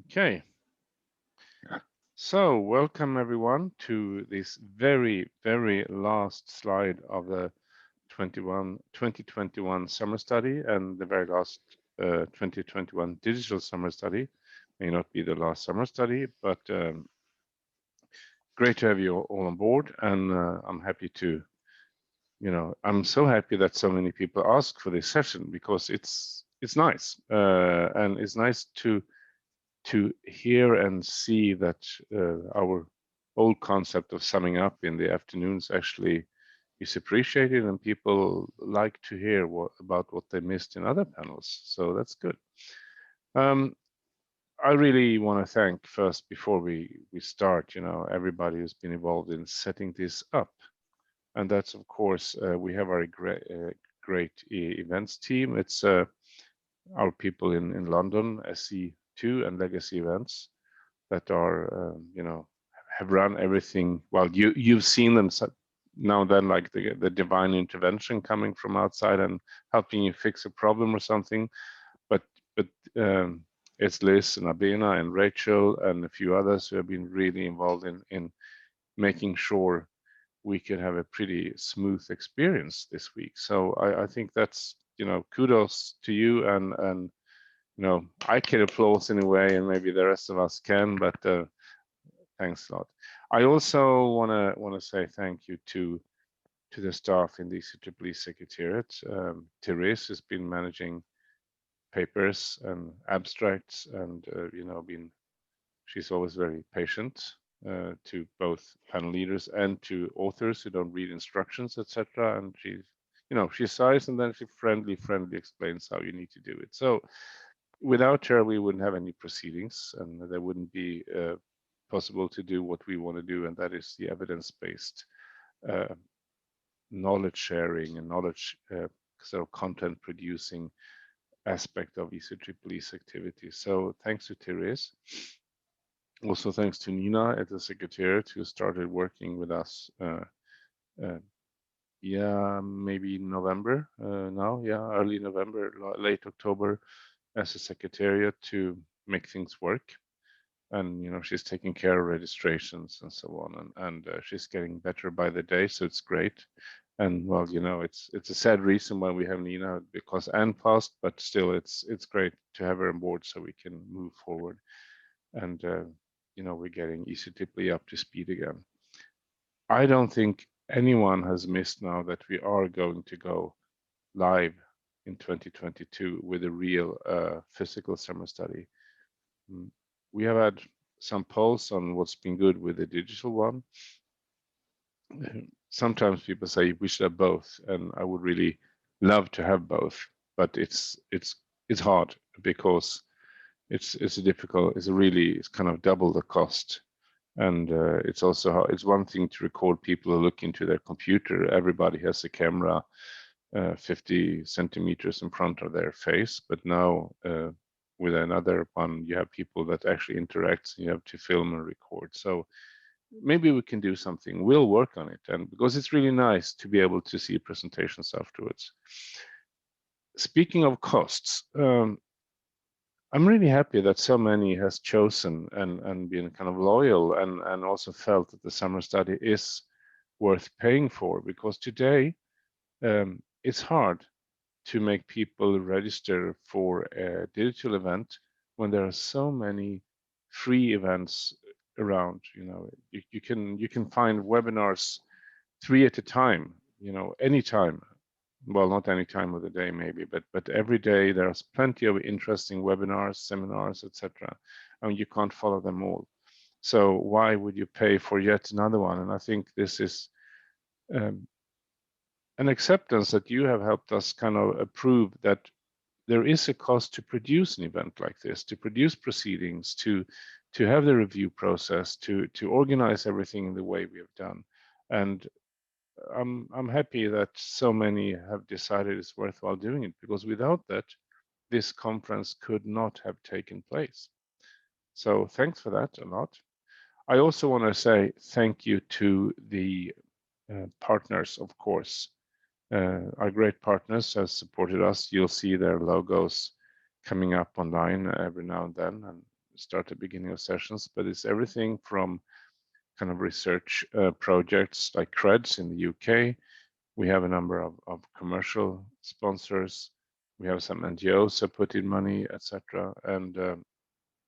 Okay, so welcome everyone to this very, very last slide of the 2021 summer study and the very last 2021 digital summer study. May not be the last summer study, but great to have you all on board. And I'm happy to, I'm so happy that so many people ask for this session because it's nice and it's nice to hear and see that our old concept of summing up in the afternoons actually is appreciated and people like to hear about what they missed in other panels. So that's good. I really want to thank first, before we start, everybody who's been involved in setting this up. And that's, of course, we have our great events team. It's our people in London, eceee2 and Legacy Events that are, have run everything. Well, you've seen them now and then, like the divine intervention coming from outside and helping you fix a problem or something. But it's Liz and Abina and Rachel and a few others who have been really involved in making sure we can have a pretty smooth experience this week. So I think that's, kudos to you and I can applause in a way, and maybe the rest of us can, but thanks a lot. I also want to say thank you to the staff in the eceee Secretariat. Therese has been managing papers and abstracts, and she's always very patient to both panel leaders and to authors who don't read instructions, etc. And she sighs and then she friendly explains how you need to do it. So without her, we wouldn't have any proceedings, and there wouldn't be possible to do what we want to do, and that is the evidence-based knowledge sharing and knowledge sort of content producing aspect of eceee activity. So thanks to Therese. Also thanks to Nina at the Secretariat, who started working with us maybe November now, early November, late October, as a Secretariat to make things work. And she's taking care of registrations and so on, and she's getting better by the day, so it's great. And well, it's a sad reason why we have Nina, because Anne passed, but still it's great to have her on board so we can move forward. And we're getting eceee up to speed again. I don't think anyone has missed now that we are going to go live in 2022 with a real physical summer study. We have had some polls on what's been good with the digital one. Sometimes people say we should have both, and I would really love to have both, but it's hard because it's kind of double the cost, and it's also it's one thing to record people who look into their computer. Everybody has a camera 50 centimeters in front of their face, but now with another one you have people that actually interact, and you have to film and record. So maybe we can do something. We'll work on it, and because it's really nice to be able to see presentations afterwards. Speaking of costs, I'm really happy that so many has chosen and been kind of loyal and also felt that the summer study is worth paying for, because today it's hard to make people register for a digital event when there are so many free events around. You can find webinars 3 at a time, anytime. Well, not any time of the day maybe, but every day there's plenty of interesting webinars, seminars, etc. And you can't follow them all. So why would you pay for yet another one? And I think this is an acceptance that you have helped us kind of approve that there is a cost to produce an event like this, to produce proceedings, to have the review process, to organize everything in the way we have done. And I'm happy that so many have decided it's worthwhile doing it, because without that, this conference could not have taken place. So thanks for that a lot. I also want to say thank you to the partners, of course. Our great partners have supported us. You'll see their logos coming up online every now and then, and start the beginning of sessions, but it's everything from kind of research projects like CREDS in the UK. We have a number of commercial sponsors. We have some NGOs that put in money, etc. And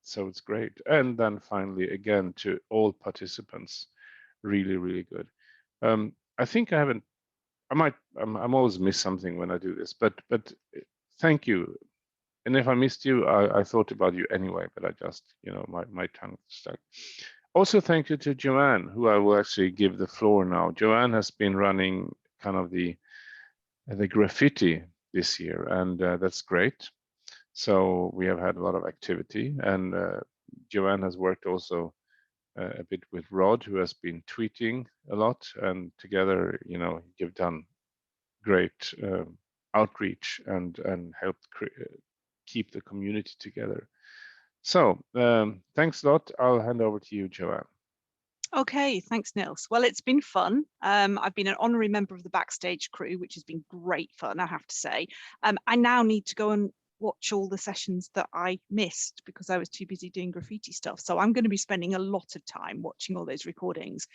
so it's great. And then finally, again, to all participants, really, really good. I think I haven't. I'm always miss something when I do this, but thank you. And if I missed you, I thought about you anyway, but I just, my tongue stuck. Also, thank you to Joanne, who I will actually give the floor now. Joanne has been running kind of the graffiti this year, and that's great. So we have had a lot of activity, and Joanne has worked also a bit with Rod, who has been tweeting a lot, and together, you've done great outreach and helped keep the community together. So thanks a lot. I'll hand over to you, Joanne. Okay, thanks, Nils. Well, it's been fun. I've been an honorary member of the backstage crew, which has been great fun, I have to say. I now need to go and watch all the sessions that I missed because I was too busy doing graffiti stuff. So I'm going to be spending a lot of time watching all those recordings,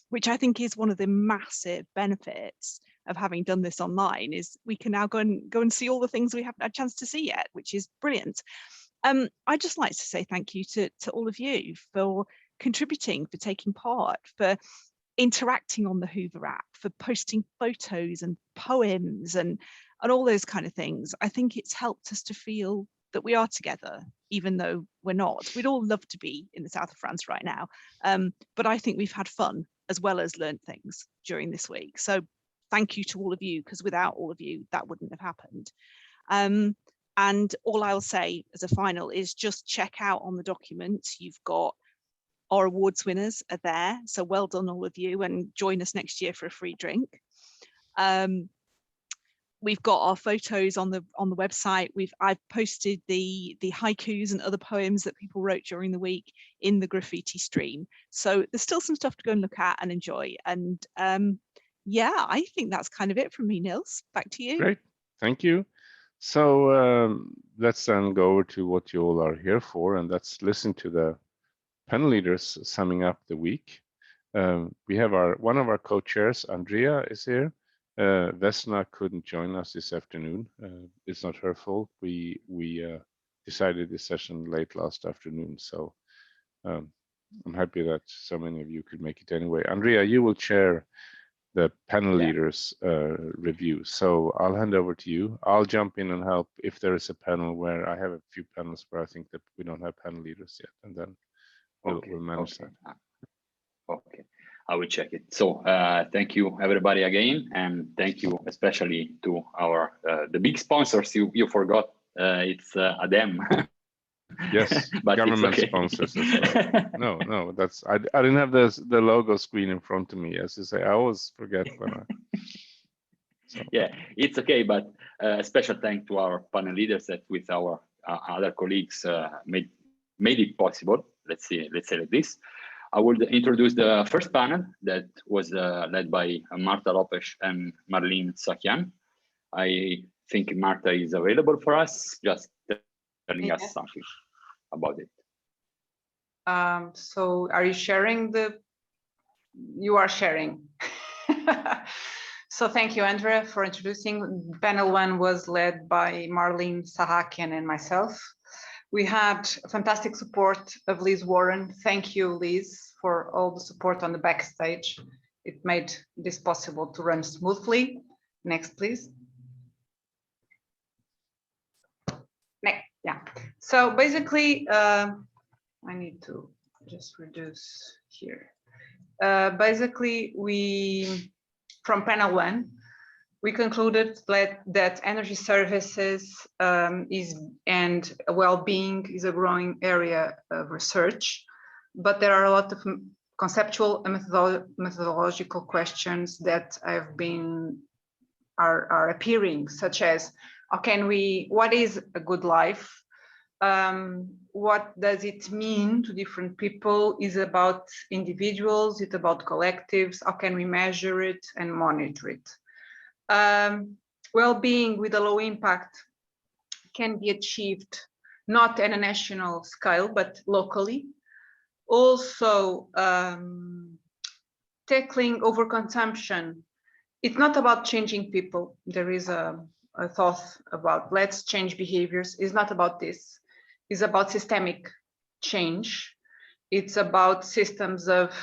which I think is one of the massive benefits of having done this online, is we can now go and see all the things we haven't had a chance to see yet, which is brilliant. I'd just like to say thank you to all of you for contributing, for taking part, for interacting on the Hoover app, for posting photos and poems and all those kind of things. I think it's helped us to feel that we are together, even though we're not. We'd all love to be in the south of France right now, but I think we've had fun as well as learned things during this week. So thank you to all of you, because without all of you, that wouldn't have happened. And all I'll say as a final is just check out on the documents. You've got our awards winners are there. So well done, all of you, and join us next year for a free drink. We've got our photos on the website. I've posted the haikus and other poems that people wrote during the week in the graffiti stream. So there's still some stuff to go and look at and enjoy. And yeah, I think that's kind of it from me, Nils. Back to you. Great, thank you. So let's then go over to what you all are here for, and let's listen to the panel leaders summing up the week. We have one of our co-chairs, Andrea, is here. Vesna couldn't join us this afternoon. It's not her fault. We decided this session late last afternoon, so I'm happy that so many of you could make it anyway. Andrea, you will chair the panel leaders review. So I'll hand over to you. I'll jump in and help if there is a panel where I have a few panels where I think that we don't have panel leaders yet, and then we'll manage that. Okay, I will check it. So thank you everybody again, and thank you especially to our the big sponsors. You forgot it's ADEM. Yes, but government okay. sponsors as well. No, that's I didn't have the logo screen in front of me. As you say, I always forget when I. So. Yeah, it's okay, but a special thank to our panel leaders that with our other colleagues made it possible. Let's say like this. I will introduce the first panel that was led by Marta Lopez and Marlene Sakian. I think Marta is available for us, just telling us something about it. So are you sharing you are sharing. So thank you, Andrea, for introducing. Panel 1 was led by Marlene Sahakian and myself. We had fantastic support of Liz Warren. Thank you, Liz, for all the support on the backstage. It made this possible to run smoothly. Next, please. Next, yeah. So basically, I need to just reduce here. Basically, from panel 1, we concluded that energy services and well-being is a growing area of research, but there are a lot of conceptual and methodological questions that are appearing, such as what is a good life? What does it mean to different people? Is it about individuals? Is it about collectives? How can we measure it and monitor it? Well-being with a low impact can be achieved not at a national scale, but locally. Also, tackling overconsumption. It's not about changing people. There is a thought about let's change behaviors. It's not about this. It's about systemic change. It's about systems of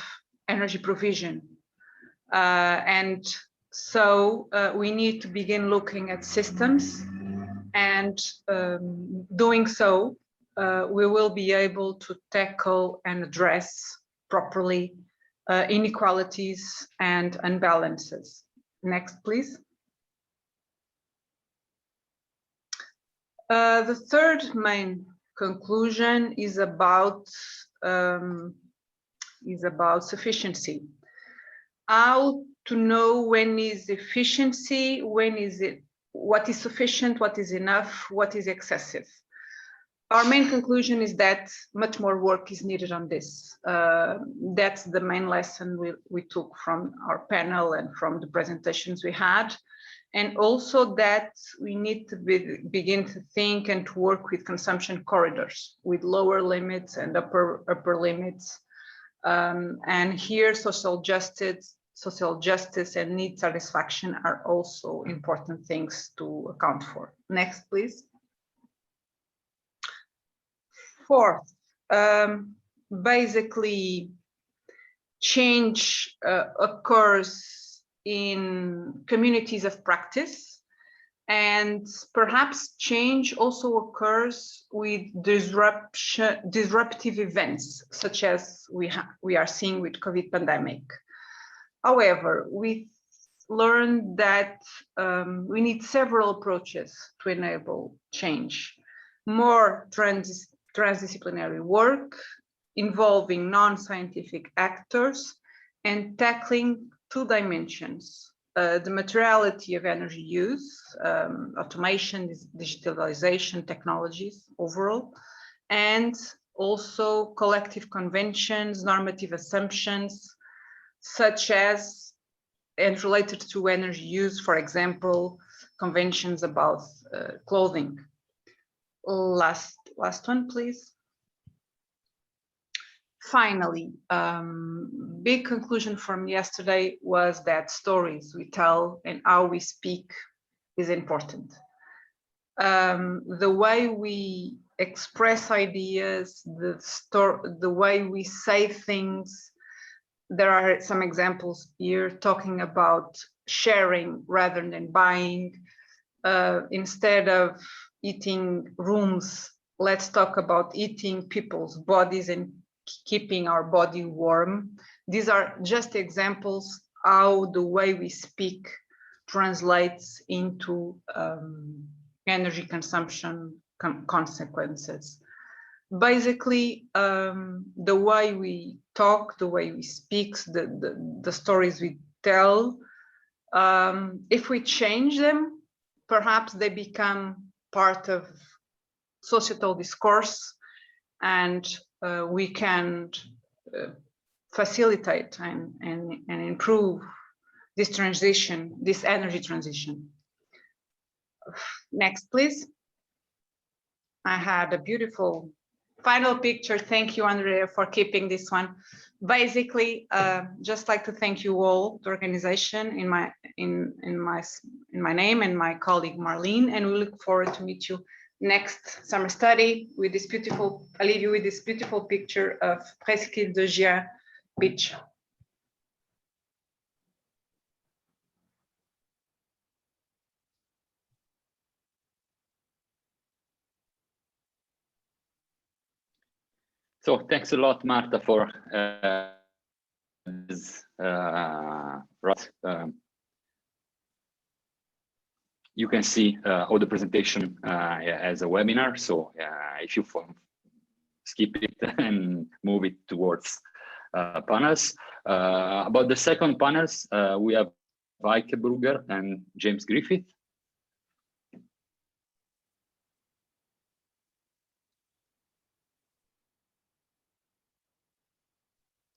energy provision. And so we need to begin looking at systems, and doing so, we will be able to tackle and address properly inequalities and imbalances. Next, please. The third main conclusion is about sufficiency. How to know when is efficiency, when is it, what is sufficient, what is enough, what is excessive. Our main conclusion is that much more work is needed on this. That's the main lesson we took from our panel and from the presentations we had. And also that we need to begin to think and to work with consumption corridors, with lower limits and upper limits. And here social justice and need satisfaction are also important things to account for. Next, please. Fourth, basically change occurs in communities of practice, and perhaps change also occurs with disruptive events, such as we are seeing with COVID pandemic. However, we learned that we need several approaches to enable change. More transdisciplinary work involving non-scientific actors and tackling two dimensions: the materiality of energy use, automation, digitalization technologies overall, and also collective conventions, normative assumptions, such as, and related to energy use, for example, conventions about clothing. Last one, please. Finally, big conclusion from yesterday was that stories we tell and how we speak is important. The way we express ideas, the way we say things. There are some examples here talking about sharing rather than buying. Instead of eating rooms, let's talk about eating people's bodies and keeping our body warm. These are just examples how the way we speak translates into energy consumption consequences. Basically, the way we talk, the way we speak, the stories we tell, if we change them, perhaps they become part of societal discourse, and we can facilitate and improve this transition, this energy transition. Next, please. I had a beautiful final picture. Thank you, Andrea, for keeping this one. Basically, just like to thank you all, the organization, in my name and my colleague Marlene, and we look forward to meet you next summer study with this beautiful. I leave you with this beautiful picture of Presqu'île de Gier beach. So thanks a lot, Marta, for this. You can see all the presentation as a webinar. So if you skip it and move it towards panels. About the second panels, we have Heike Brugger and James Griffith.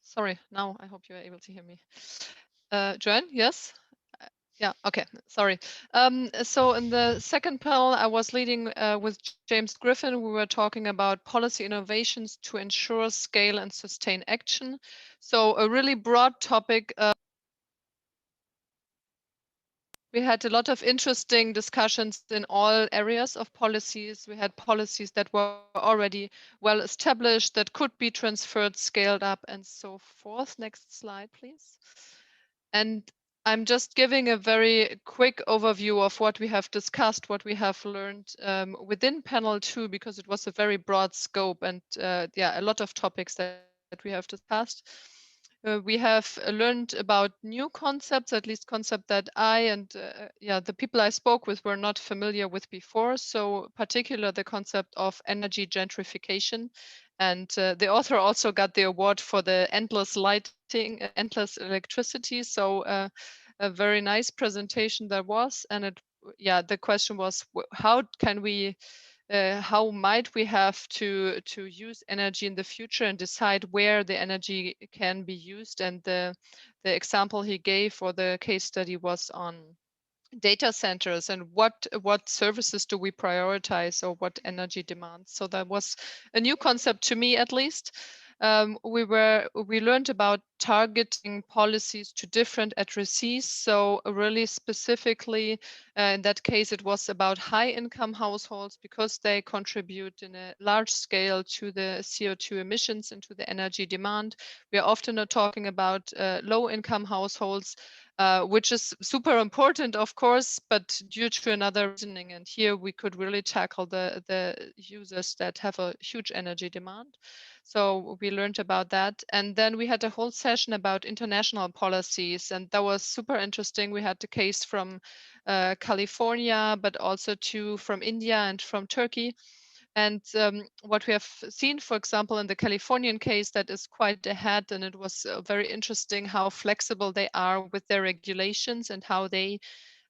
Sorry, now I hope you are able to hear me. Joanne, yes? Yeah, okay, sorry. So in the second panel, I was leading with James Griffin. We were talking about policy innovations to ensure scale and sustain action. So a really broad topic. We had a lot of interesting discussions in all areas of policies. We had policies that were already well established, that could be transferred, scaled up, and so forth. Next slide, please. And I'm just giving a very quick overview of what we have discussed, what we have learned within panel 2, because it was a very broad scope and yeah, a lot of topics that we have discussed. We have learned about new concepts, at least concept that I and yeah, the people I spoke with were not familiar with before. So particular the concept of energy gentrification. And the author also got the award for the endless lighting, endless electricity. So a very nice presentation there was. And it, yeah, the question was, how can we how might we have to use energy in the future and decide where the energy can be used? And the example he gave for the case study was on data centers and what services do we prioritize or what energy demands. So that was a new concept to me, at least. We learned about targeting policies to different addressees. So really specifically, in that case, it was about high income households because they contribute in a large scale to the CO2 emissions and to the energy demand. We are often not talking about low income households, which is super important, of course, but due to another reasoning. And here we could really tackle the users that have a huge energy demand. So we learned about that. And then we had a whole session about international policies, and that was super interesting. We had the case from California, but also two from India and from Turkey. And what we have seen, for example, in the Californian case, that is quite ahead, and it was very interesting how flexible they are with their regulations and how they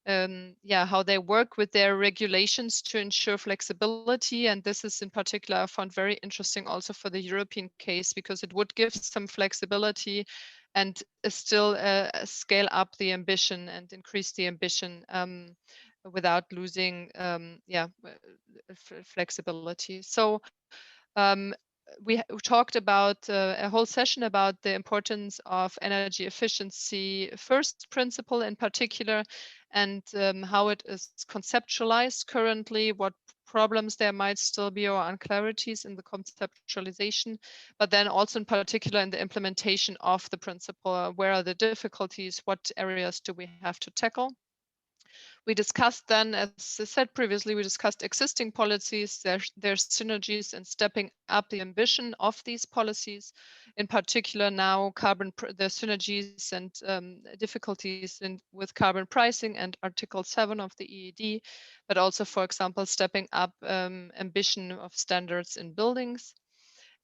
how they work with their regulations to ensure flexibility. And this is in particular I found very interesting also for the European case, because it would give some flexibility and still scale up the ambition and increase the ambition without losing flexibility. So we talked about a whole session about the importance of energy efficiency first principle in particular, and how it is conceptualized currently, what problems there might still be or unclarities in the conceptualization, but then also in particular in the implementation of the principle, where are the difficulties, what areas do we have to tackle. We discussed then, as I said previously, we discussed existing policies, their synergies, and stepping up the ambition of these policies. In particular now, the synergies and difficulties with carbon pricing and Article 7 of the EED, but also, for example, stepping up ambition of standards in buildings.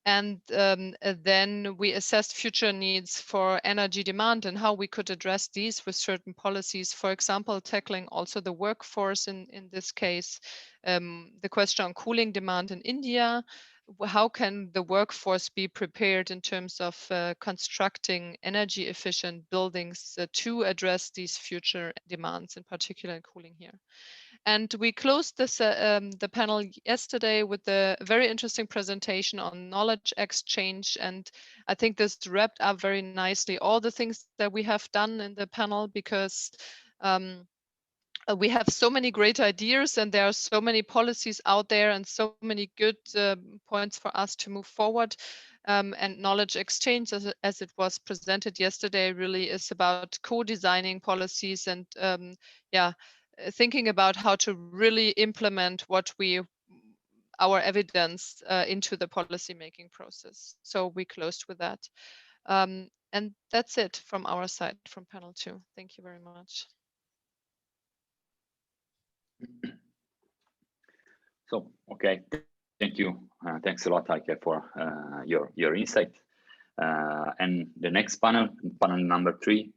And then we assessed future needs for energy demand and how we could address these with certain policies. For example, tackling also the workforce in this case, the question on cooling demand in India. How can the workforce be prepared in terms of constructing energy efficient buildings to address these future demands, in particular in cooling here? And we closed this, the panel yesterday with a very interesting presentation on knowledge exchange. And I think this wrapped up very nicely all the things that we have done in the panel, because we have so many great ideas and there are so many policies out there and so many good points for us to move forward. And knowledge exchange, as it was presented yesterday, really is about co-designing policies and thinking about how to really implement our evidence into the policy making process. So we closed with that. And that's it from our side, from panel 2. Thank you very much. So, okay, thank you. Thanks a lot, Heike, for your insight. And the next panel number 3,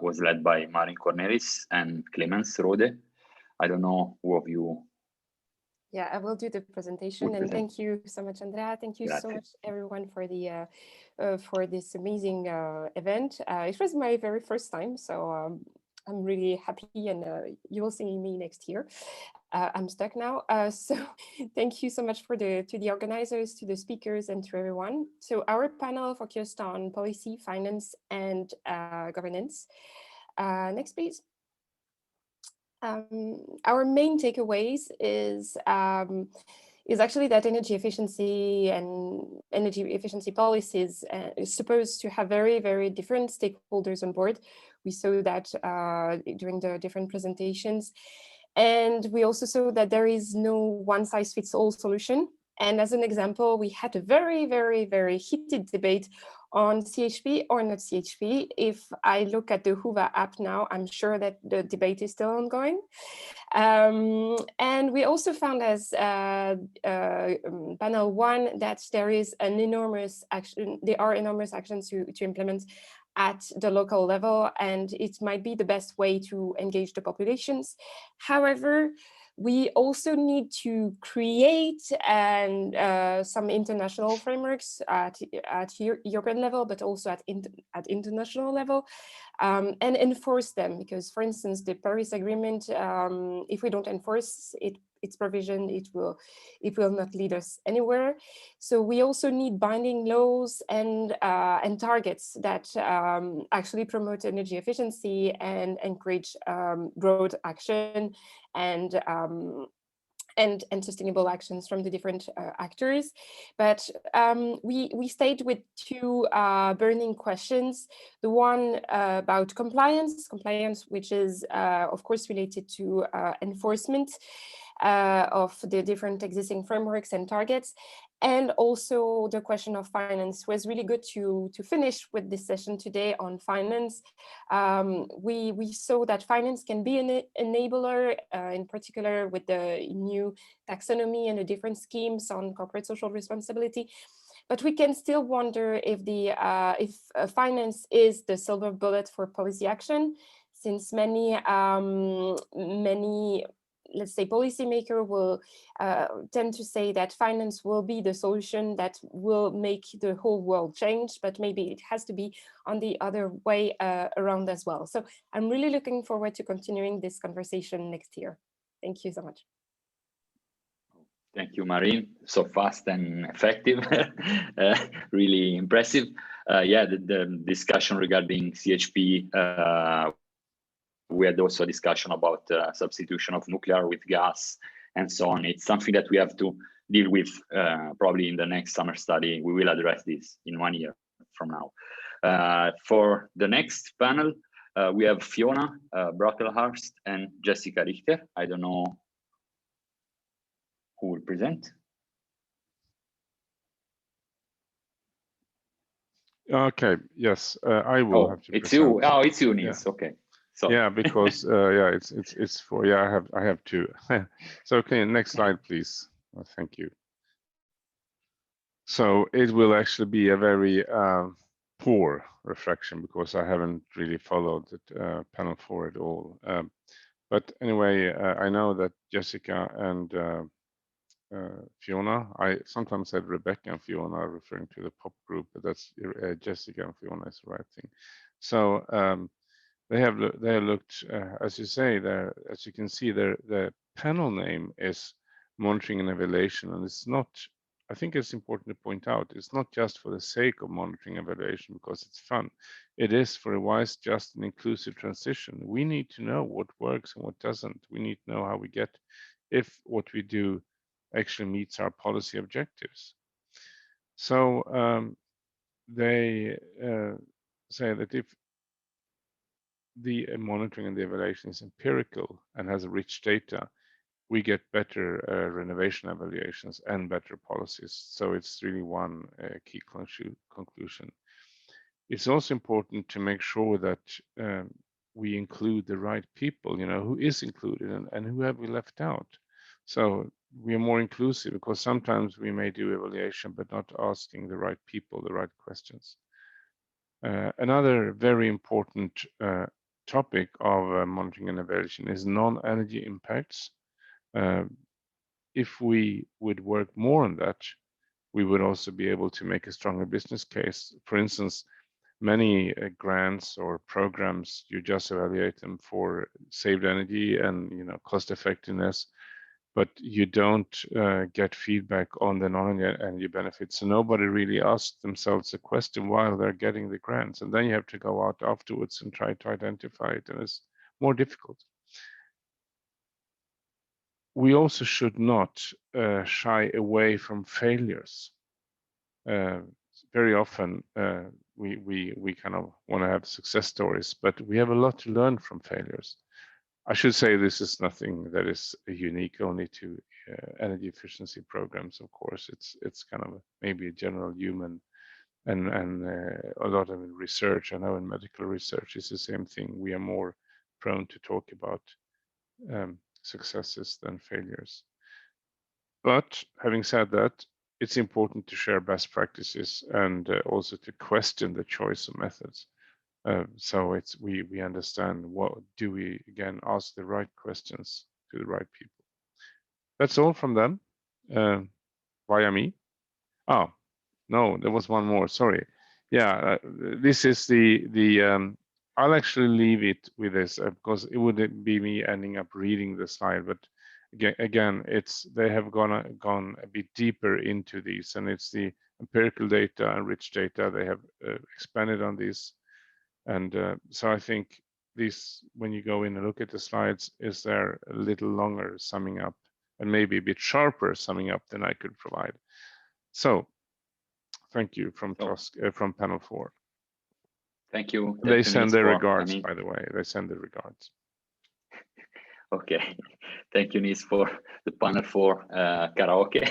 was led by Marin Cornelis and Clemens Rode. I don't know who of you. Yeah, I will do the presentation. And thank you so much, Andrea. Thank you so much, everyone, for the for this amazing event. It was my very first time, so I'm really happy, and you will see me next year. I'm stuck now. So thank you so much to the organizers, to the speakers, and to everyone. So our panel focused on policy, finance, and governance. Next, please. Our main takeaways is actually that energy efficiency and energy efficiency policies is supposed to have very, very different stakeholders on board. We saw that during the different presentations. And we also saw that there is no one-size-fits-all solution. And as an example, we had a very, very, very heated debate on CHP or not CHP. If I look at the Hoover app now, I'm sure that the debate is still ongoing. And we also found as panel one that there is an enormous action, there are enormous actions to implement at the local level, and it might be the best way to engage the populations. However, we also need to create some international frameworks at European level, but also at international level, and enforce them. Because, for instance, the Paris Agreement, if we don't enforce its provision, it will not lead us anywhere. So we also need binding laws and targets that actually promote energy efficiency and encourage broad action and sustainable actions from the different actors. But we stayed with two burning questions. The one about compliance, which is of course related to enforcement of the different existing frameworks and targets. And also the question of finance. Was really good to finish with this session today on finance. We saw that finance can be an enabler, in particular with the new taxonomy and the different schemes on corporate social responsibility. But we can still wonder if finance is the silver bullet for policy action, since many let's say policymaker will tend to say that finance will be the solution that will make the whole world change, but maybe it has to be on the other way around as well. So I'm really looking forward to continuing this conversation next year. Thank you so much. Thank you, Marine. So fast and effective, really impressive. Yeah, the discussion regarding CHP, we had also a discussion about substitution of nuclear with gas and so on. It's something that we have to deal with probably in the next summer study. We will address this in 1 year from now. For the next panel, we have Fiona Brocklehurst and Jessica Richter. I don't know who will present. Okay, yes, I will have to it's present. you. Oh, it's you, Nils. Yeah. Okay. So. Yeah, because yeah, it's for, yeah, I have to. So okay, next slide, please. Oh, thank you. So it will actually be a very poor reflection because I haven't really followed the panel for it all. But anyway, I know that Jessica and Fiona, I sometimes said Rebecca and Fiona referring to the pop group, but that's Jessica and Fiona is the right thing. So they have looked, as you say, there, as you can see, the panel name is monitoring and evaluation, and it's not. I think it's important to point out it's not just for the sake of monitoring and evaluation because it's fun. It is for a wise, just, and inclusive transition. We need to know what works and what doesn't. We need to know how we get if what we do actually meets our policy objectives. So they say that if the monitoring and the evaluation is empirical and has rich data, we get better renovation evaluations and better policies. So it's really one key conclusion. It's also important to make sure that we include the right people, you know, who is included and who have we left out. So we are more inclusive because sometimes we may do evaluation, but not asking the right people, the right questions. Another very important topic of monitoring and evaluation is non-energy impacts. If we would work more on that, we would also be able to make a stronger business case. For instance, many grants or programs, you just evaluate them for saved energy and cost effectiveness, but you don't get feedback on the non-energy benefits. So nobody really asks themselves a question while they're getting the grants, and then you have to go out afterwards and try to identify it, and it's more difficult. We also should not shy away from failures. Very often we kind of want to have success stories, but we have a lot to learn from failures. I should say this is nothing that is unique only to energy efficiency programs. Of course, it's kind of maybe a general human and a lot of research. I know in medical research is the same thing. We are more prone to talk about successes than failures. But having said that, it's important to share best practices and also to question the choice of methods. So it's we understand what do we again ask the right questions to the right people. That's all from them via me. Oh no, there was one more. Sorry. Yeah, this is the. I'll actually leave it with this because it wouldn't be me ending up reading the slide, but again, it's they have gone a bit deeper into these, and it's the empirical data and rich data. They have expanded on these, and so I think this, when you go in and look at the slides, is there a little longer summing up and maybe a bit sharper summing up than I could provide. So, thank you from from panel 4. Thank you. They send their regards, by the way. They send their regards. Okay, thank you, Nis, for the panel 4 karaoke.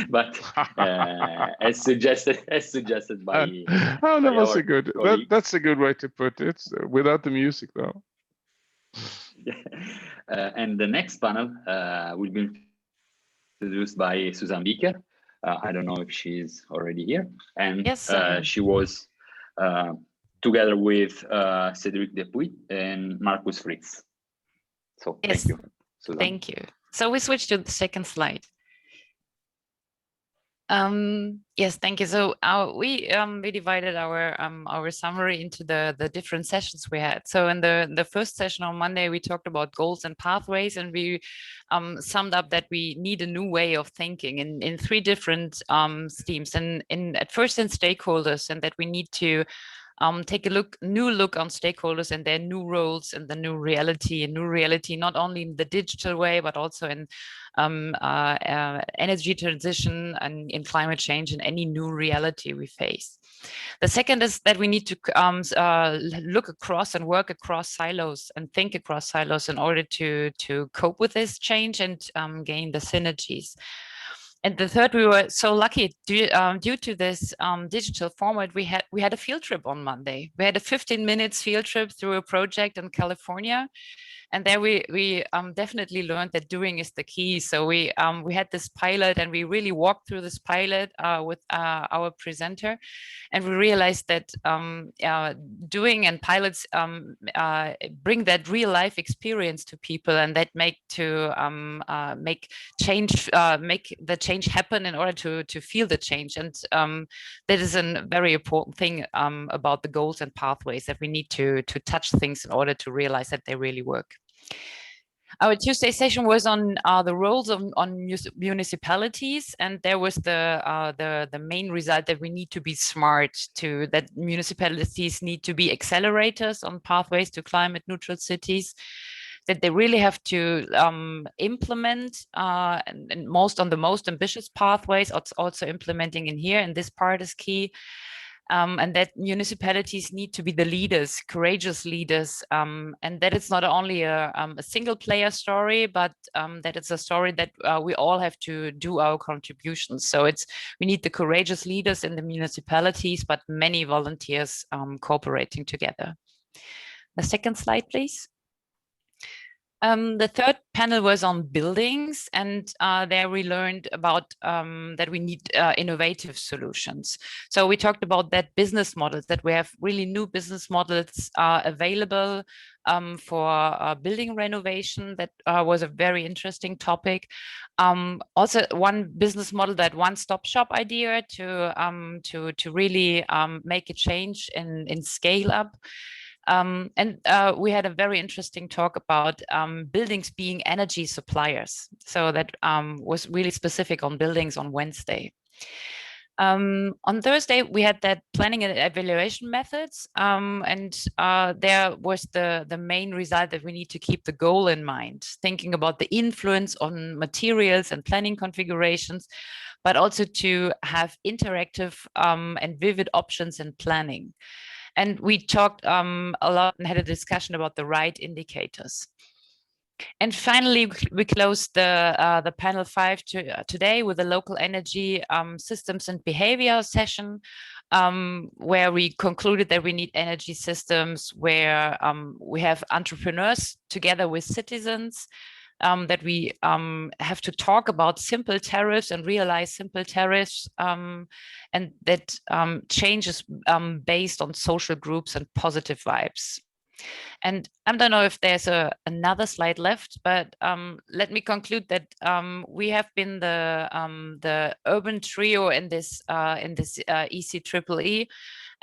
But as suggested by oh, that was a good. That's a good way to put it. Without the music, though. And the next panel will be introduced by Susanne Bicker. I don't know if she's already here, and yes, she was together with Cédric Depuy and Markus Fritz. So yes, thank you, Susanne. Thank you. So we switch to the second slide. Yes, thank you. So we divided our summary into the different sessions we had. So in the first session on Monday, we talked about goals and pathways, and we summed up that we need a new way of thinking in 3 different themes. And at first in stakeholders, and that we need to take a new look on stakeholders and their new roles and the new reality, not only in the digital way, but also in energy transition and in climate change and any new reality we face. The second is that we need to look across and work across silos and think across silos in order to cope with this change and gain the synergies. And the third, we were so lucky due to this digital format, we had a field trip on Monday. We had a 15 minutes field trip through a project in California. And there we definitely learned that doing is the key. So we had this pilot, and we really walked through this pilot with our presenter, and we realized that doing and pilots bring that real life experience to people, and that make the change happen in order to feel the change. And that is a very important thing about the goals and pathways, that we need to touch things in order to realize that they really work. Our Tuesday session was on the roles on municipalities, and there was the main result that we need to be smart, that municipalities need to be accelerators on pathways to climate neutral cities, that they really have to implement and on the most ambitious pathways, also implementing in here, and this part is key. And that municipalities need to be the leaders, courageous leaders, and that it's not only a single player story, but that it's a story that we all have to do our contributions. So we need the courageous leaders in the municipalities, but many volunteers cooperating together. The second slide, please. The third panel was on buildings, and there we learned about that we need innovative solutions. So we talked about that business models, that we have really new business models available for building renovation. That was a very interesting topic. Also, one business model, that one-stop shop idea to really make a change in scale up. And we had a very interesting talk about buildings being energy suppliers. So that was really specific on buildings on Wednesday. On Thursday, we had that planning and evaluation methods. And there was the main result that we need to keep the goal in mind, thinking about the influence on materials and planning configurations, but also to have interactive and vivid options in planning. And we talked a lot and had a discussion about the right indicators. And finally, we closed the panel 5 today with a local energy systems and behavior session, where we concluded that we need energy systems where we have entrepreneurs together with citizens, that we have to talk about simple tariffs and realize simple tariffs, and that change is based on social groups and positive vibes. And I don't know if there's another slide left, but let me conclude that we have been the urban trio in this eceee,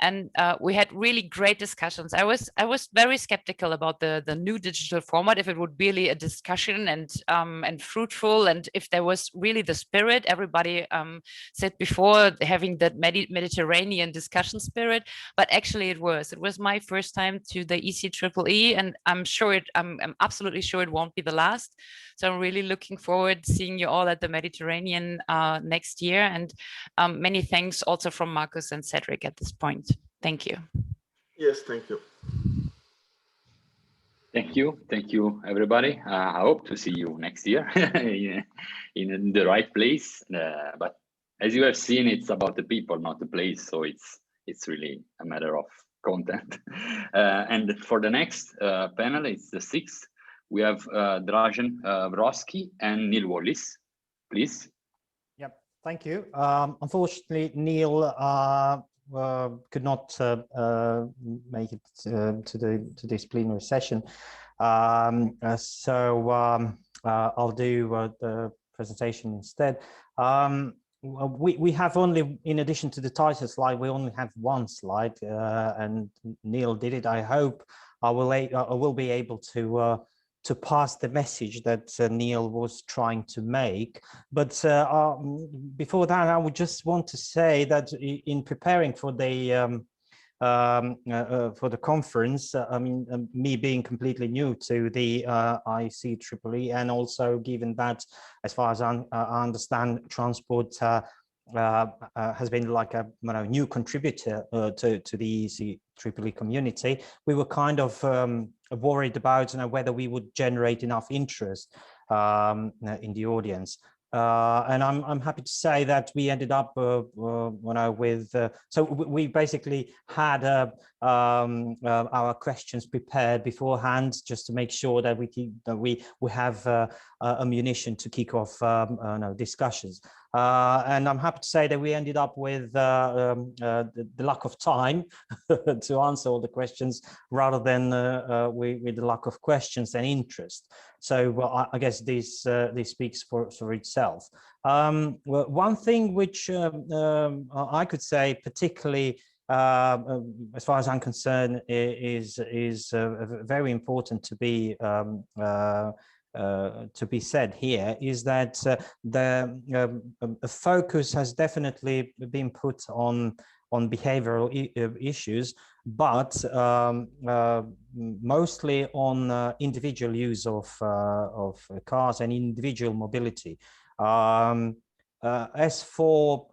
and we had really great discussions. I was very skeptical about the new digital format, if it would be really a discussion and fruitful, and if there was really the spirit. Everybody said before having that Mediterranean discussion spirit, but actually it was my first time to the eceee, and I'm absolutely sure it won't be the last. So I'm really looking forward to seeing you all at the Mediterranean next year. And many thanks also from Marcus and Cedric at this point. Thank you. Yes, thank you. Thank you, everybody. I hope to see you next year in the right place. But as you have seen, it's about the people, not the place. So it's really a matter of content. And for the next panel, it's the 6th. We have Dražen Vroski and Neil Wallis. Please. Yep, thank you. Unfortunately, Neil could not make it to this plenary session. So I'll do the presentation instead. We have only, in addition to the title slide, we only have one slide, and Neil did it. I hope I will be able to pass the message that Neil was trying to make. But before that, I would just want to say that in preparing for the conference, I mean, me being completely new to the eceee, and also given that, as far as I understand, transport has been like a new contributor to the eceee community, we were kind of worried about whether we would generate enough interest in the audience. And I'm happy to say that we ended up with so we basically had our questions prepared beforehand, just to make sure that we have ammunition to kick off discussions. And I'm happy to say that we ended up with the lack of time to answer all the questions, rather than with the lack of questions and interest. So I guess this speaks for itself. One thing which I could say particularly, as far as I'm concerned, is very important to be said here, is that the focus has definitely been put on behavioral issues, but mostly on individual use of cars and individual mobility. As for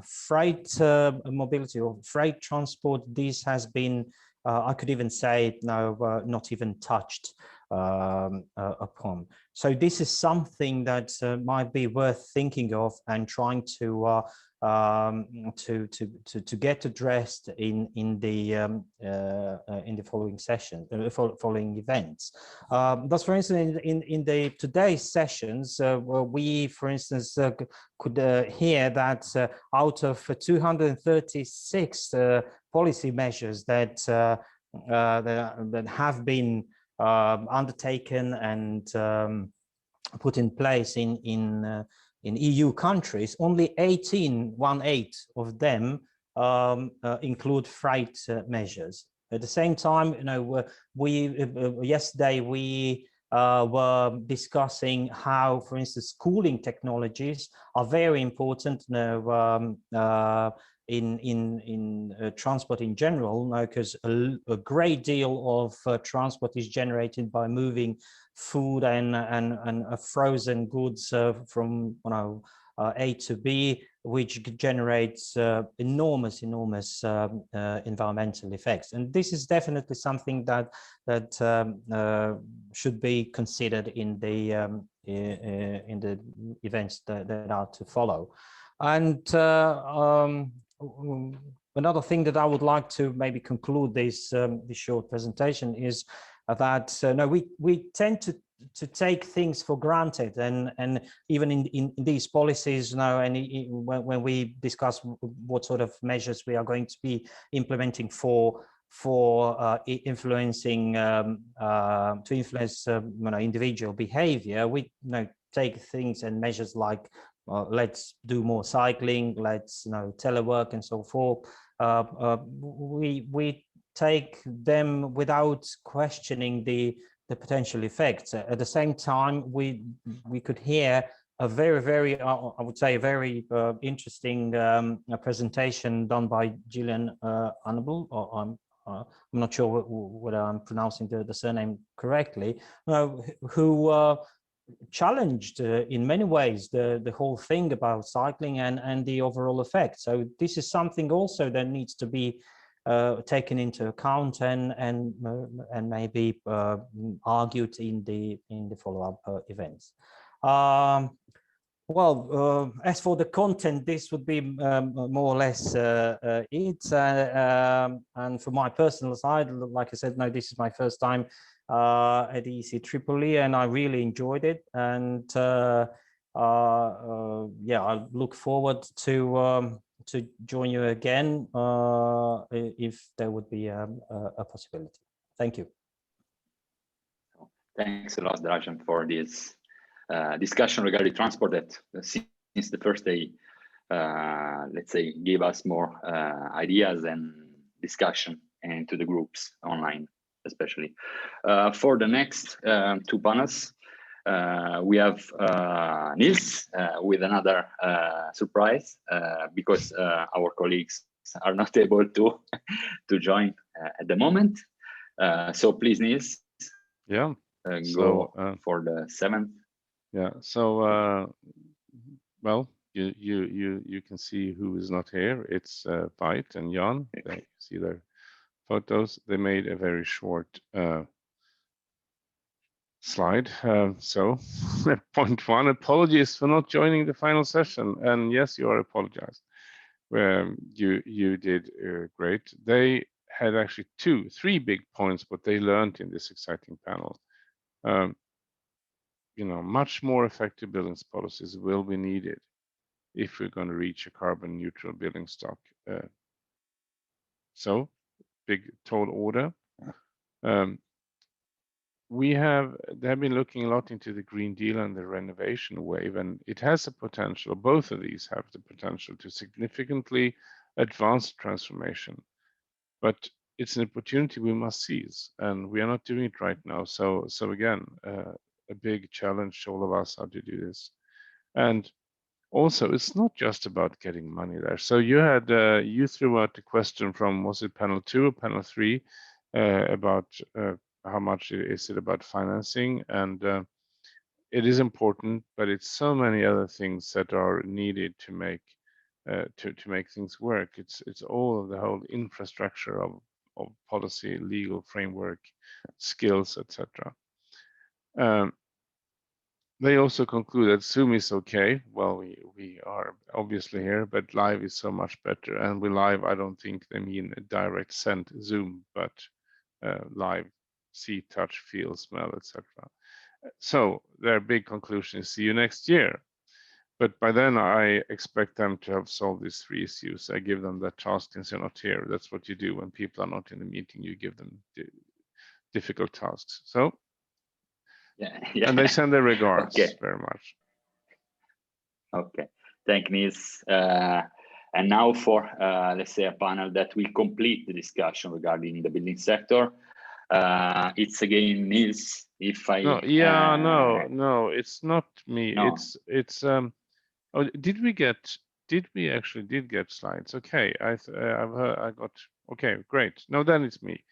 freight mobility or freight transport, this has been, I could even say, not even touched upon. So this is something that might be worth thinking of and trying to to get addressed in the following session, following events. Thus, for instance, in the today's sessions, we, for instance, could hear that out of 236 policy measures that have been undertaken and put in place in EU countries, only 18 of them include freight measures. At the same time, yesterday we were discussing how, for instance, cooling technologies are very important in transport in general, because a great deal of transport is generated by moving food and frozen goods from A to B, which generates enormous environmental effects. And this is definitely something that should be considered in the events that are to follow. And another thing that I would like to maybe conclude this short presentation is that we tend to take things for granted, and even in these policies when we discuss what sort of measures we are going to be implementing for influencing to influence individual behavior, we take things and measures like let's do more cycling, let's telework and so forth. We take them without questioning the potential effects. At the same time, we could hear a very I would say a very interesting presentation done by Gillian Annable, or I'm not sure whether I'm pronouncing the surname correctly, who challenged in many ways the whole thing about cycling and the overall effect. So this is something also that needs to be taken into account and maybe argued in the follow-up events. Well, as for the content, this would be more or less it. And for my personal side, like I said, this is my first time at the eceee, and I really enjoyed it. And yeah, I look forward to join you again if there would be a possibility. Thank you. Thanks a lot, Dragan, for this discussion regarding transport that since the first day, let's say, gave us more ideas and discussion and to the groups online, especially. For the next two panels, we have Niels with another surprise because our colleagues are not able to join at the moment. So please, Niels, yeah, go for the 7th. Yeah. So well, you can see who is not here. It's Veit and Jan. You see their photos. They made a very short slide. So point 1, apologies for not joining the final session. And yes, you are apologized. You did great. They had actually 3 big points what they learned in this exciting panel. Much more effective buildings policies will be needed if we're going to reach a carbon neutral building stock. So big tall order. They have been looking a lot into the Green Deal and the renovation wave, and it has a potential, both of these have the potential to significantly advance transformation. But it's an opportunity we must seize, and we are not doing it right now. So again, a big challenge to all of us how to do this. And also, it's not just about getting money there. So you threw out the question from, was it panel 2 or panel 3, about how much is it about financing? And it is important, but it's so many other things that are needed to make to make things work. It's all of the whole infrastructure of policy, legal framework, skills, etc. They also conclude that Zoom is okay. Well, we are obviously here, but live is so much better. And with live, I don't think they mean a direct send Zoom, but live, see, touch, feel, smell, etc. So their big conclusion is see you next year. But by then, I expect them to have solved these 3 issues. I give them that task since they're not here. That's what you do when people are not in the meeting. You give them difficult tasks. So, Yeah. and they send their regards Okay. very much. Okay. Thank Nils. And now for, let's say, a panel that will complete the discussion regarding the building sector. It's again Nils. If I no, it's not me. No. It's oh, did we actually get slides? Okay, I've heard I got, okay, great. No, then it's me.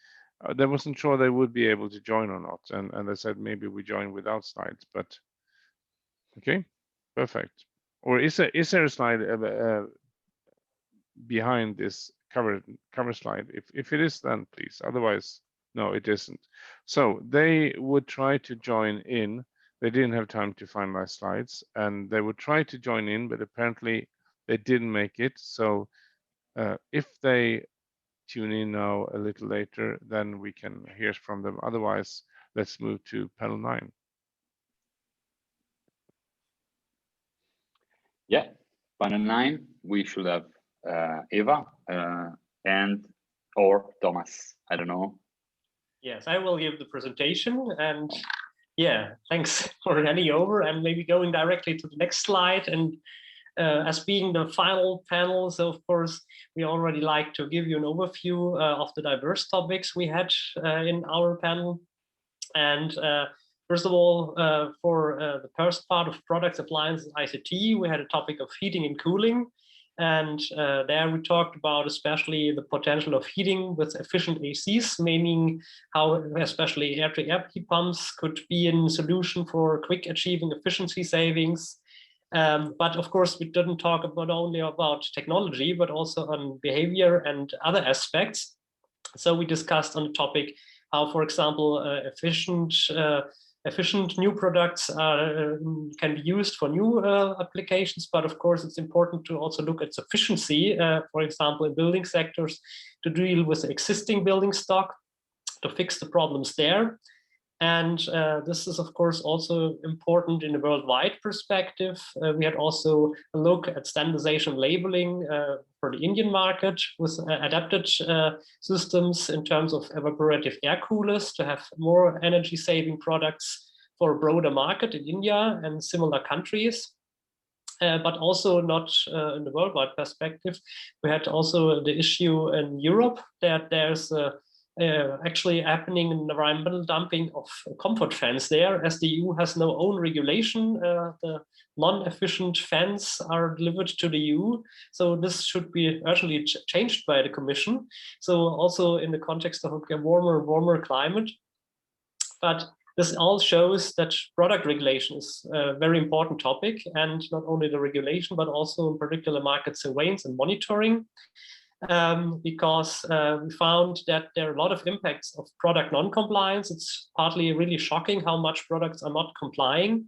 They wasn't sure they would be able to join or not, and they said maybe we join without slides, but okay, perfect. Or is there a slide behind this cover slide? If it is, then please. Otherwise, no, it isn't. So they would try to join in. They didn't have time to find my slides, and they would try to join in, but apparently they didn't make it. So if they tune in now a little later, then we can hear from them. Otherwise, let's move to panel 9. Yeah, panel 9, we should have Eva and or Thomas. I don't know. Yes, I will give the presentation, and yeah, thanks for handing over. And maybe going directly to the next slide. And as being the final panel, so of course we already like to give you an overview of the diverse topics we had in our panel. And first of all, for the first part of products, appliances, ICT, we had a topic of heating and cooling. And there we talked about especially the potential of heating with efficient ACs, meaning how especially air-to-air heat pumps could be a solution for quick achieving efficiency savings. But of course, we didn't talk about only about technology, but also on behavior and other aspects. So we discussed on the topic how, for example, efficient new products can be used for new applications, but of course it's important to also look at sufficiency, for example, in building sectors, to deal with the existing building stock, to fix the problems there. And this is, of course, also important in a worldwide perspective. We had also a look at standardization labeling for the Indian market with adapted systems in terms of evaporative air coolers to have more energy saving products for a broader market in India and similar countries. But also not in the worldwide perspective. We had also the issue in Europe that there's actually happening in environmental dumping of comfort fans there, as the EU has no own regulation. The non-efficient fans are delivered to the EU. So this should be urgently changed by the Commission. So also in the context of a warmer climate. But this all shows that product regulation is a very important topic, and not only the regulation, but also in particular market surveillance and monitoring. Because we found that there are a lot of impacts of product non-compliance. It's partly really shocking how much products are not complying,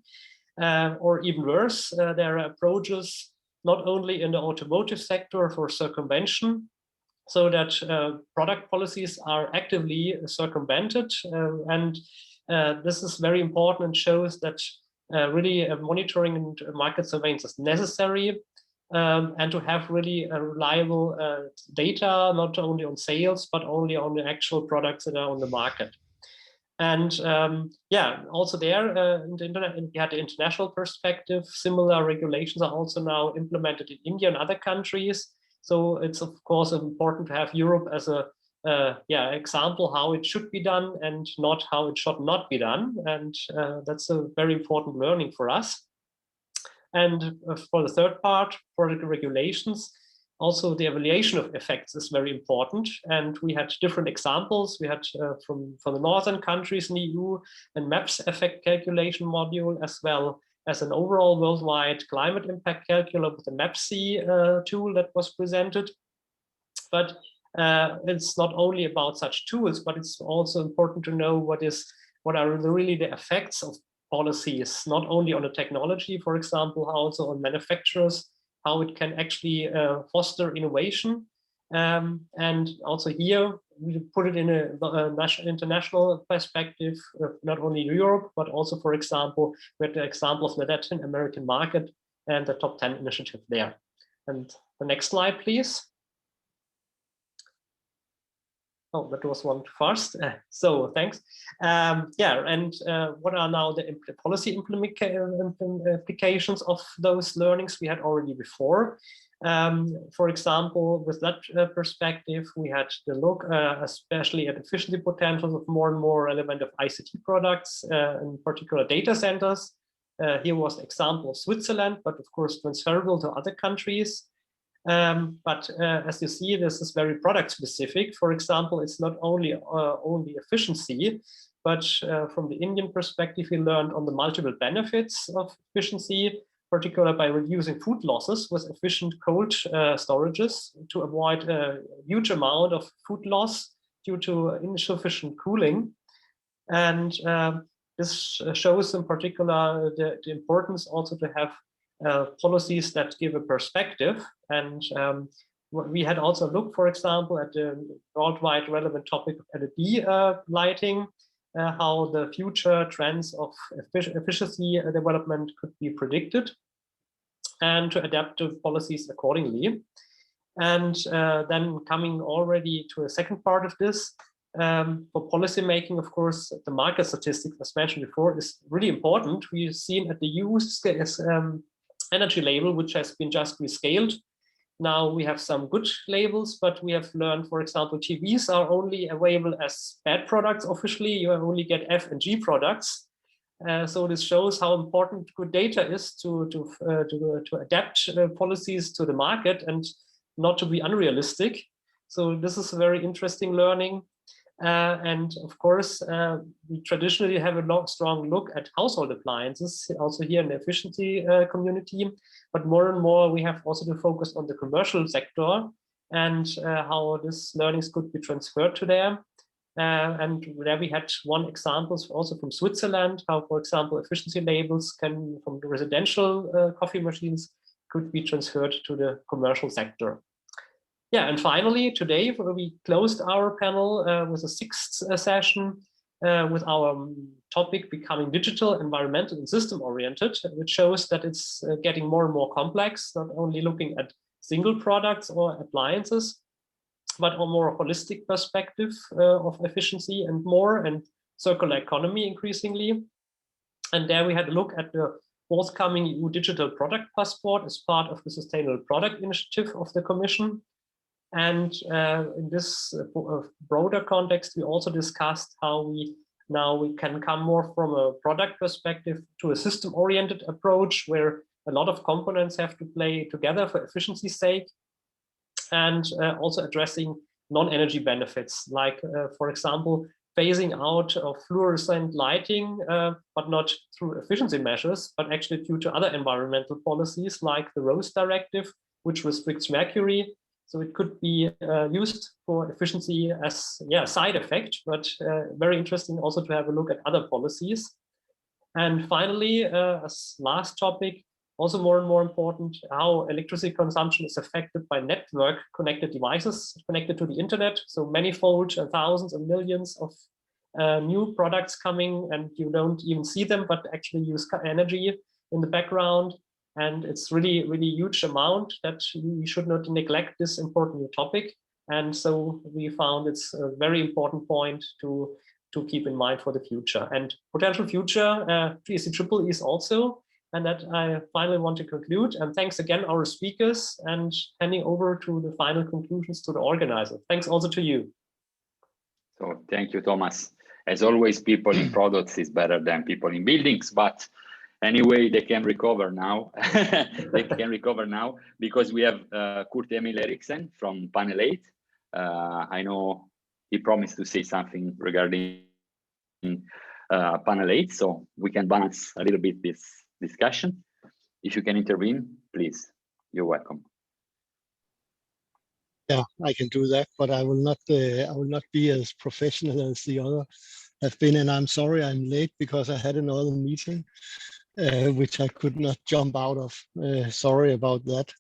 or even worse, there are approaches not only in the automotive sector for circumvention, so that product policies are actively circumvented, and this is very important and shows that really monitoring and market surveillance is necessary. And to have really a reliable data, not only on sales, but only on the actual products that are on the market. And yeah, also there, you had the international perspective. Similar regulations are also now implemented in India and other countries. So it's of course important to have Europe as a example how it should be done and not how it should not be done. And that's a very important learning for us. And for the third part, for the regulations, also the evaluation of effects is very important. And we had different examples. We had from the northern countries in the EU and MAPS effect calculation module, as well as an overall worldwide climate impact calculator with the MAPSE tool that was presented. But it's not only about such tools, but it's also important to know what are really the effects of policies, not only on the technology, for example, also on manufacturers, how it can actually foster innovation. And also here, we put it in a national, international perspective, not only Europe, but also, for example, we had the example of the Latin American market and the top 10 initiative there. And the next slide, please. Oh, that was one too fast. So thanks. Yeah, and what are now the policy implications of those learnings we had already before? For example, with that perspective, we had to look especially at efficiency potentials of more and more relevant of ICT products, in particular data centers. Here was the example of Switzerland, but of course transferable to other countries. But as you see, this is very product specific. For example, it's not only efficiency, but from the Indian perspective, we learned on the multiple benefits of efficiency, particularly by reducing food losses with efficient cold storages to avoid a huge amount of food loss due to insufficient cooling. And this shows in particular the importance also to have policies that give a perspective. And we had also looked, for example, at the worldwide relevant topic of LED lighting, how the future trends of efficiency development could be predicted, and to adapt to policies accordingly. And then coming already to a second part of this, for policy making, of course, the market statistics, as mentioned before, is really important. We've seen at the use energy label, which has been just rescaled. Now we have some good labels, but we have learned, for example, TVs are only available as bad products officially. You only get F and G products. So this shows how important good data is to adapt policies to the market and not to be unrealistic. So this is a very interesting learning. And of course, we traditionally have a strong look at household appliances, also here in the efficiency community. But more and more, we have also to focus on the commercial sector and how these learnings could be transferred to there. And there we had one example also from Switzerland, how, for example, efficiency labels can, from the residential coffee machines, could be transferred to the commercial sector. Yeah, and finally, today we closed our panel with a sixth session with our topic becoming digital, environmental, and system oriented, which shows that it's getting more and more complex, not only looking at single products or appliances, but a more holistic perspective of efficiency and more, and circular economy increasingly. And there we had a look at the forthcoming EU Digital Product Passport as part of the Sustainable Product Initiative of the Commission. And in this broader context, we also discussed how we can come more from a product perspective to a system-oriented approach where a lot of components have to play together for efficiency's sake, and also addressing non-energy benefits, like, for example, phasing out of fluorescent lighting, but not through efficiency measures, but actually due to other environmental policies like the ROSE directive, which restricts mercury. So it could be used for efficiency as a side effect, but very interesting also to have a look at other policies. And finally, as last topic, also more and more important, how electricity consumption is affected by network connected devices connected to the internet. So manifold and thousands and millions of new products coming, and you don't even see them, but actually use energy in the background. And it's really, really huge amount that we should not neglect this important topic. And so we found it's a very important point to keep in mind for the future. And potential future, eceee is also, and that I finally want to conclude. And thanks again, our speakers, and handing over to the final conclusions to the organizer. Thanks also to you. So thank you, Thomas. As always, people in products is better than people in buildings, but anyway, they can recover now. They can recover now because we have Kurt Emil Eriksen from Panel 8. I know he promised to say something regarding Panel 8, so we can balance a little bit this discussion. If you can intervene, please, you're welcome. Yeah, I can do that, but I will not be as professional as the other have been, and I'm sorry I'm late because I had another meeting, which I could not jump out of. Sorry about that.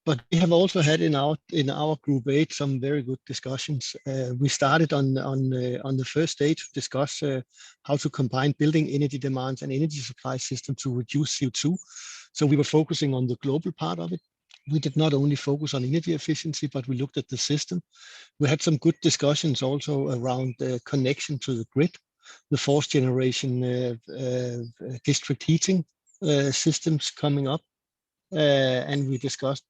But we have also had in our group 8 some very good discussions. We started on the first day to discuss how to combine building energy demands and energy supply system to reduce CO2. So we were focusing on the global part of it. We did not only focus on energy efficiency, but we looked at the system. We had some good discussions also around the connection to the grid, the fourth generation district heating systems coming up. And we discussed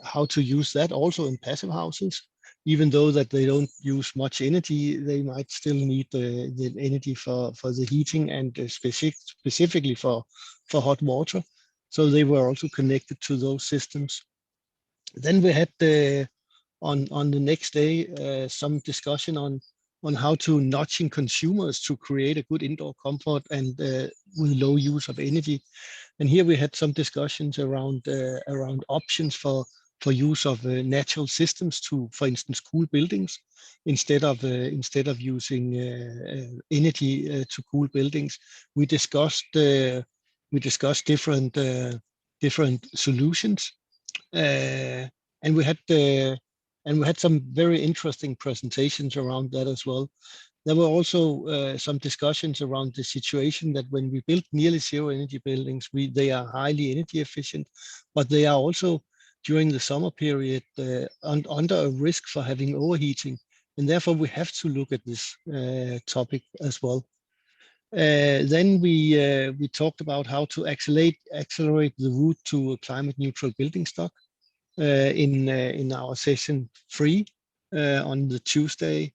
how to use that also in passive houses. Even though that they don't use much energy, they might still need the energy for the heating and specifically for hot water. So they were also connected to those systems. Then we had on the next day some discussion on how to nudging consumers to create a good indoor comfort and with low use of energy. And here we had some discussions around options for use of natural systems to, for instance, cool buildings instead of using energy to cool buildings. We discussed different solutions, and we had some very interesting presentations around that as well. There were also some discussions around the situation that when we build nearly zero energy buildings, they are highly energy efficient, but they are also during the summer period under a risk for having overheating. And therefore we have to look at this topic as well. Then we talked about how to accelerate the route to a climate neutral building stock in our session 3 on the Tuesday.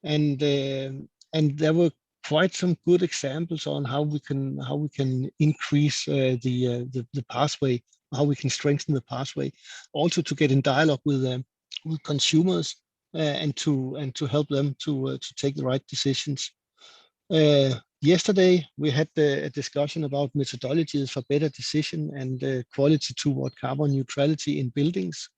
And there were quite some good examples on how we can increase the pathway, how we can strengthen the pathway, also to get in dialogue with consumers and to help them to take the right decisions. Yesterday we had a discussion about methodologies for better decision and quality toward carbon neutrality in buildings.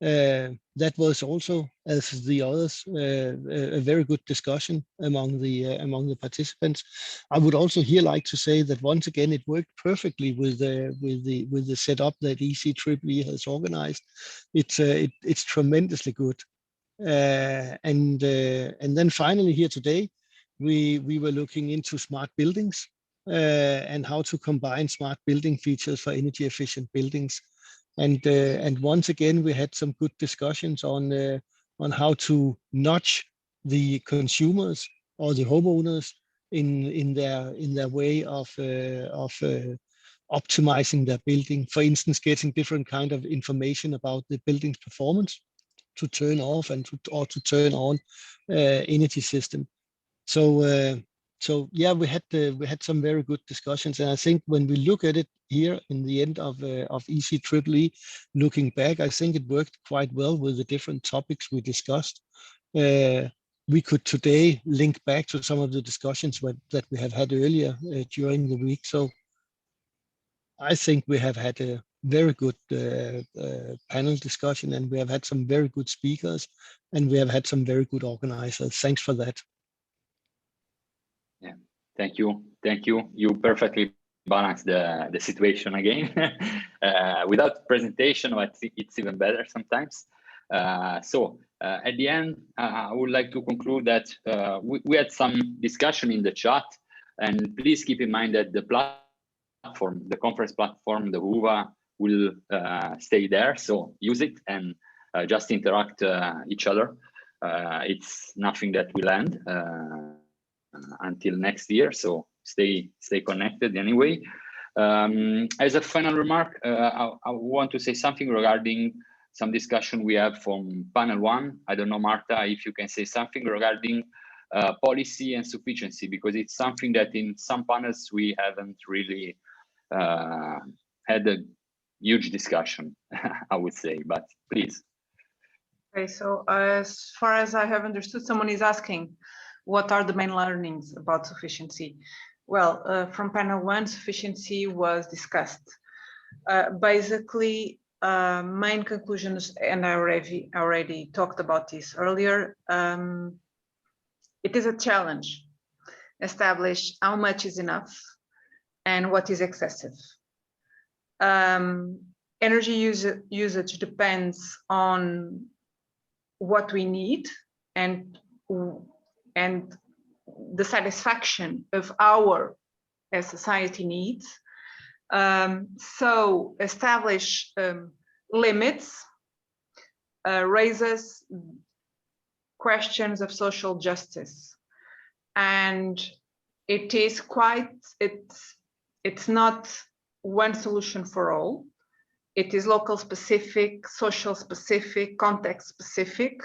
That was also, as the others, a very good discussion among the participants. I would also here like to say that once again it worked perfectly with the setup that eceee has organized. It's tremendously good. And then finally here today, we were looking into smart buildings and how to combine smart building features for energy efficient buildings. And once again, we had some good discussions on how to nudge the consumers or the homeowners in their way of optimizing their building. For instance, getting different kind of information about the building's performance to turn off and to turn on energy system. So yeah, we had some very good discussions, and I think when we look at it here in the end of eceee, looking back, I think it worked quite well with the different topics we discussed. We could today link back to some of the discussions that we have had earlier during the week. So I think we have had a very good panel discussion, and we have had some very good speakers, and we have had some very good organizers. Thanks for that. Yeah, thank you. You perfectly balanced the situation again. Without presentation, I think it's even better sometimes. So at the end, I would like to conclude that we had some discussion in the chat, and please keep in mind that the platform, the conference platform, the Whova, will stay there. So use it and just interact each other. It's nothing that will end until next year, so stay connected anyway. As a final remark, I want to say something regarding some discussion we have from panel 1. I don't know, Marta, if you can say something regarding policy and sufficiency, because it's something that in some panels we haven't really had a huge discussion, I would say, but please. Okay, so as far as I have understood, someone is asking, what are the main learnings about sufficiency? Well, from panel 1, sufficiency was discussed. Basically, main conclusions, and I already talked about this earlier, It is a challenge. Establish how much is enough and what is excessive. Energy usage depends on what we need and the satisfaction of our as society needs. So establish limits raises questions of social justice, and it is quite, it's not one solution for all. It is local specific, social specific, context specific.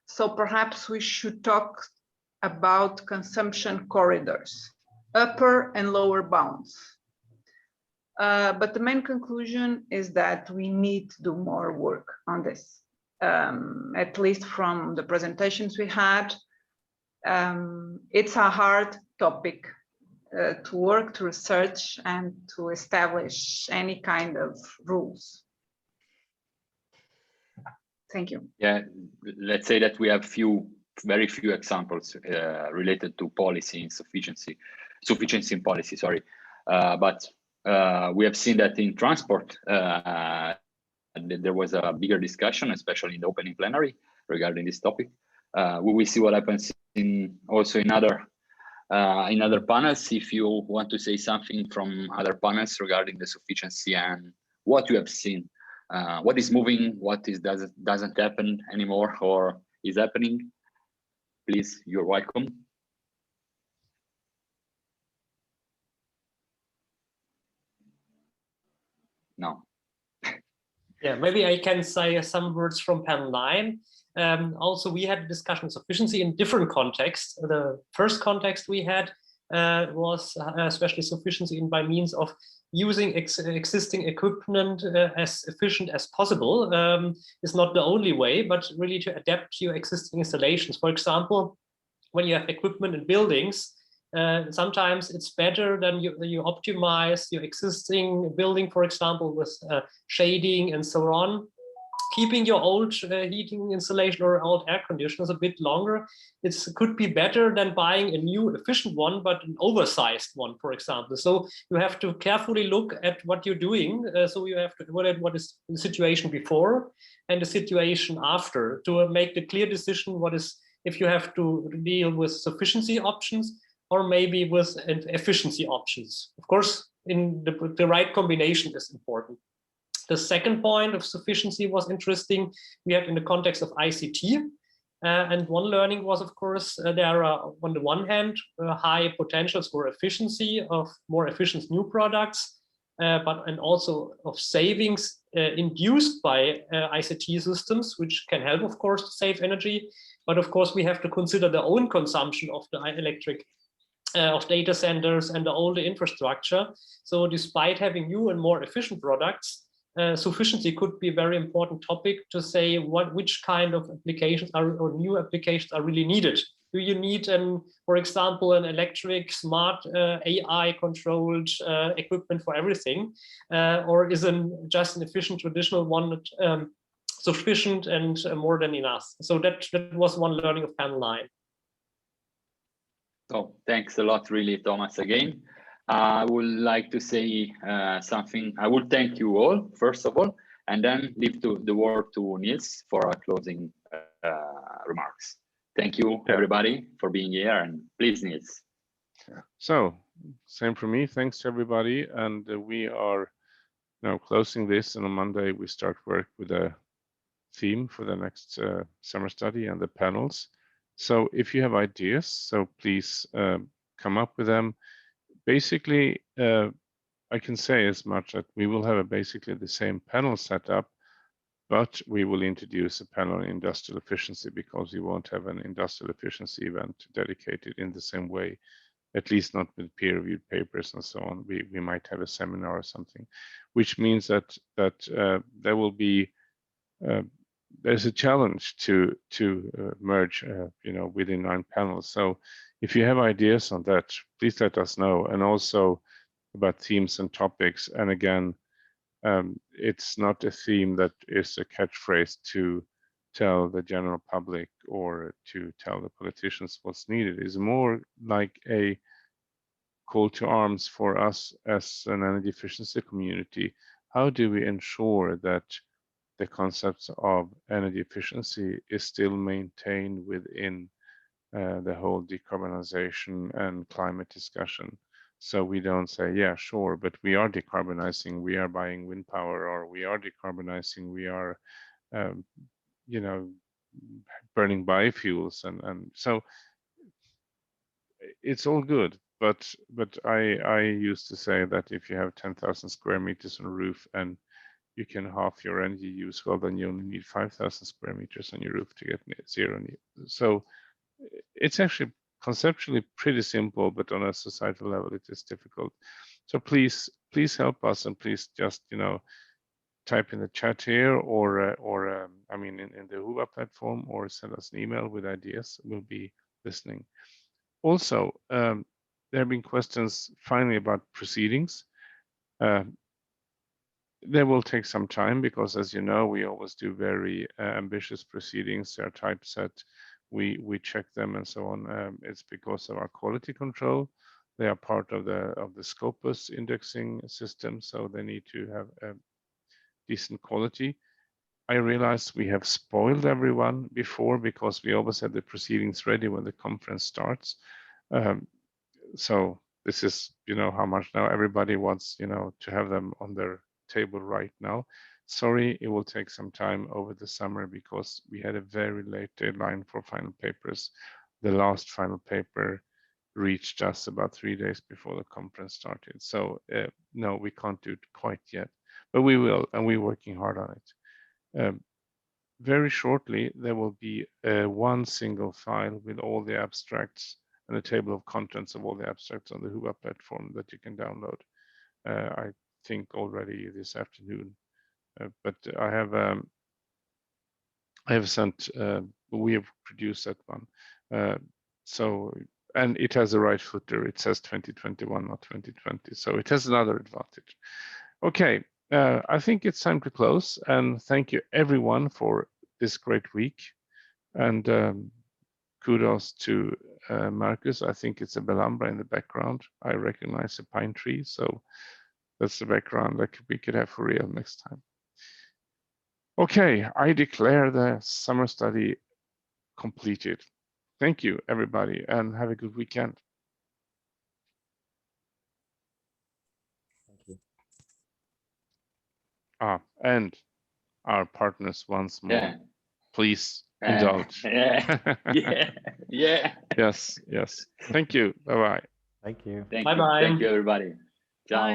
So perhaps we should talk about consumption corridors, upper and lower bounds. But the main conclusion is that we need to do more work on this, at least from the presentations we had. It's a hard topic to work, to research, and to establish any kind of rules. Thank you. Yeah, let's say that we have very few examples related to policy insufficiency, sufficiency in policy, sorry. But we have seen that in transport, there was a bigger discussion, especially in the opening plenary regarding this topic. We will see what happens also in other panels. If you want to say something from other panels regarding the sufficiency and what you have seen, what is moving, what is doesn't happen anymore or is happening, please, you're welcome. No. Yeah, maybe I can say some words from panel 9. Also, we had a discussion on sufficiency in different contexts. The first context we had was especially sufficiency by means of using existing equipment as efficient as possible. Is not the only way, but really to adapt to your existing installations. For example, when you have equipment in buildings, sometimes it's better than you optimize your existing building, for example, with shading and so on. Keeping your old heating installation or old air conditioners a bit longer, it could be better than buying a new efficient one, but an oversized one, for example. So you have to carefully look at what you're doing. So you have to evaluate what is the situation before and the situation after to make the clear decision what is, if you have to deal with sufficiency options or maybe with efficiency options. Of course, in the right combination is important. The second point of sufficiency was interesting. We had in the context of ICT. And one learning was, of course, there are, on the one hand, high potentials for efficiency of more efficient new products, and also of savings induced by ICT systems, which can help, of course, to save energy. But of course, we have to consider the own consumption of the electric of data centers and the older infrastructure. So despite having new and more efficient products, sufficiency could be a very important topic to say which kind of applications or new applications are really needed. Do you need, for example, an electric, smart, AI-controlled equipment for everything, or is just an efficient traditional one sufficient and more than enough? So that was one learning of panel 9. Oh, thanks a lot, really, Thomas, again. I would like to say something. I would thank you all, first of all, and then leave the word to Niels for our closing remarks. Thank you, everybody, for being here, and please, Niels. So, same for me. Thanks to everybody, and we are now closing this, and on Monday we start work with a theme for the next summer study and the panels. So if you have ideas, so please come up with them. Basically, I can say as much that we will have basically the same panel setup, but we will introduce a panel on industrial efficiency because we won't have an industrial efficiency event dedicated in the same way, at least not with peer-reviewed papers and so on. We might have a seminar or something, which means that there will be there's a challenge to merge, within 9 panels. So if you have ideas on that, please let us know, and also about themes and topics. And again, it's not a theme that is a catchphrase to tell the general public or to tell the politicians what's needed. It's more like a call to arms for us as an energy efficiency community. How do we ensure that the concepts of energy efficiency is still maintained within the whole decarbonization and climate discussion? So we don't say, yeah, sure, but we are decarbonizing, we are buying wind power, or we are decarbonizing, we are, you know, burning biofuels, and so it's all good. But I used to say that if you have 10,000 square meters on a roof and you can half your energy use, well, then you only need 5,000 square meters on your roof to get net zero. So it's actually conceptually pretty simple, but on a societal level, it is difficult. So please help us, and please just, you know, type in the chat here, or I mean, in the Whova platform, or send us an email with ideas. We'll be listening. Also, there have been questions finally about proceedings. They will take some time because, as you know, we always do very ambitious proceedings. They are typeset. We check them and so on. It's because of our quality control. They are part of the Scopus indexing system, so they need to have a decent quality. I realized we have spoiled everyone before because we always had the proceedings ready when the conference starts. So this is, you know, how much now everybody wants, you know, to have them on their table right now. Sorry, it will take some time over the summer because we had a very late deadline for final papers. The last final paper reached us about 3 days before the conference started. So no, we can't do it quite yet, but we will, and we're working hard on it. Very shortly, there will be one single file with all the abstracts and a table of contents of all the abstracts on the Whova platform that you can download. I think already this afternoon, but I have sent. We have produced that one. So, and it has a right footer. It says 2021, not 2020. So it has another advantage. Okay, I think it's time to close. And thank you everyone for this great week. And kudos to Marcus. I think it's a Belambra in the background. I recognize a pine tree. So that's the background that we could have for real next time. Okay, I declare the summer study completed. Thank you, everybody, and have a good weekend. Thank you. And our partners once more, Yeah. please indulge. Yeah. Yes. Thank you. Bye-bye. Thank you. Thank Bye-bye. you, everybody. Ciao. Bye.